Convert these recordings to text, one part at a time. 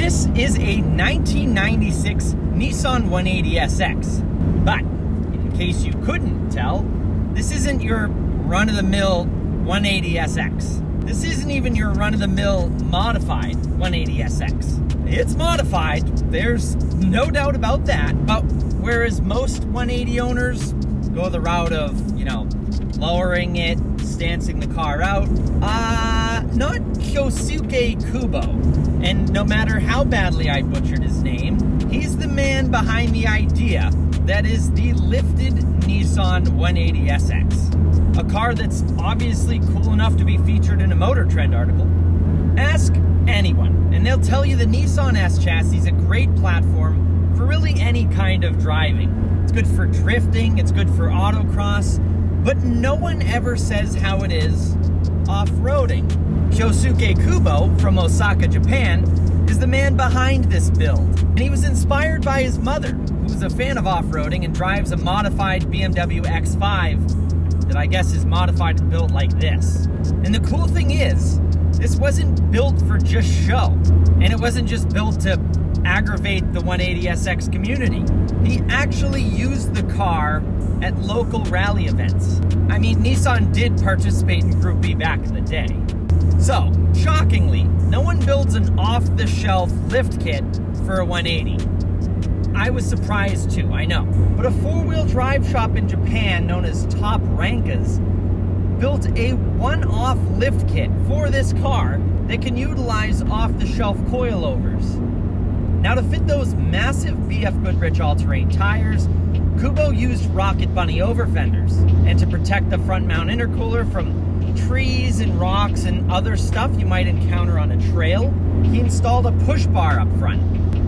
This is a 1996 Nissan 180SX, but in case you couldn't tell, this isn't your run-of-the-mill 180SX. This isn't even your run-of-the-mill modified 180SX. It's modified, there's no doubt about that, but whereas most 180 owners go the route of, you know, lowering it, stancing the car out, not Kyosuke Kubo. And no matter how badly I butchered his name, he's the man behind the idea that is the lifted Nissan 180SX. A car that's obviously cool enough to be featured in a Motor Trend article. Ask anyone, and they'll tell you the Nissan S chassis is a great platform for really any kind of driving. It's good for drifting, it's good for autocross, but no one ever says how it is off-roading. Kyosuke Kubo from Osaka, Japan, is the man behind this build. And he was inspired by his mother, who's a fan of off-roading and drives a modified BMW X5 that I guess is modified and built like this. And the cool thing is, this wasn't built for just show, and it wasn't just built to aggravate the 180SX community. He actually used the car at local rally events. I mean, Nissan did participate in Group B back in the day. So, shockingly, no one builds an off-the-shelf lift kit for a 180. I was surprised too, I know. But a four-wheel drive shop in Japan known as Top Rankas built a one-off lift kit for this car that can utilize off-the-shelf coilovers. Now, to fit those massive BF Goodrich all-terrain tires, Kubo used Rocket Bunny over fenders, and to protect the front mount intercooler from trees and rocks and other stuff you might encounter on a trail, he installed a push bar up front.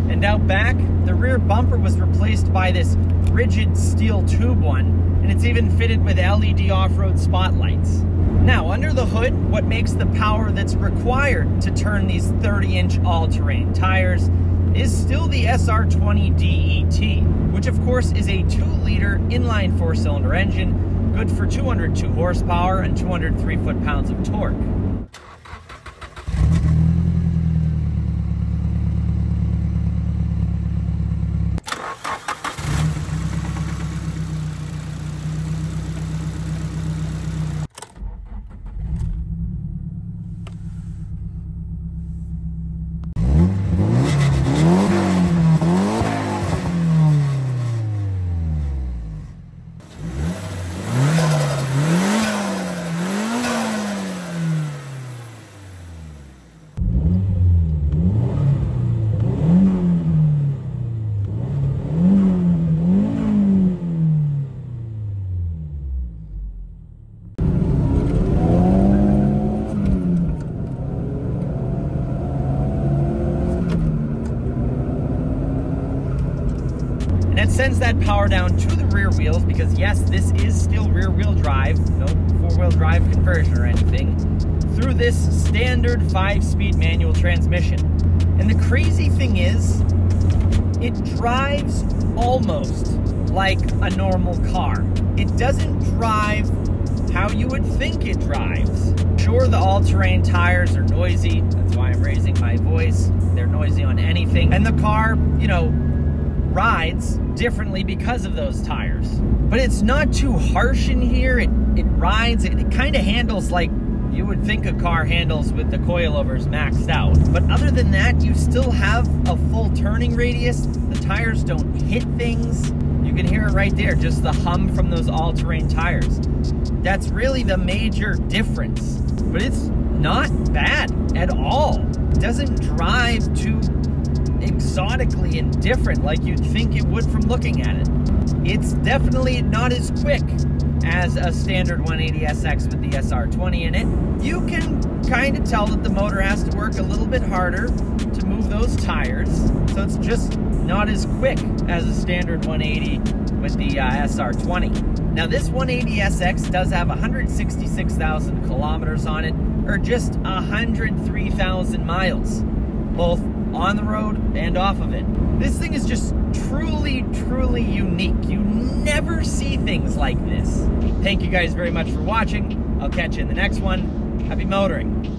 And out back, the rear bumper was replaced by this rigid steel tube one, and it's even fitted with LED off-road spotlights. Now, under the hood, what makes the power that's required to turn these 30-inch all-terrain tires is still the SR20 DET, which of course is a 2-liter inline 4-cylinder engine, good for 202 horsepower and 203 foot-pounds of torque. And it sends that power down to the rear wheels because, yes, this is still rear-wheel drive, no four-wheel drive conversion or anything, through this standard 5-speed manual transmission. And the crazy thing is, it drives almost like a normal car. It doesn't drive how you would think it drives. Sure, the all-terrain tires are noisy, that's why I'm raising my voice. They're noisy on anything. And the car, you know, rides differently because of those tires. But it's not too harsh in here. It rides, it kind of handles like you would think a car handles with the coilovers maxed out. But other than that, you still have a full turning radius. The tires don't hit things. You can hear it right there, just the hum from those all-terrain tires. That's really the major difference. But it's not bad at all. It doesn't drive too exotically and different like you'd think it would from looking at it. It's definitely not as quick as a standard 180SX with the SR20 in it. You can kind of tell that the motor has to work a little bit harder to move those tires, so it's just not as quick as a standard 180 with the SR20. Now, this 180SX does have 166,000 kilometers on it, or just 103,000 miles, both on the road and off of it. This thing is just truly, truly unique. You never see things like this. Thank you guys very much for watching. I'll catch you in the next one. Happy motoring.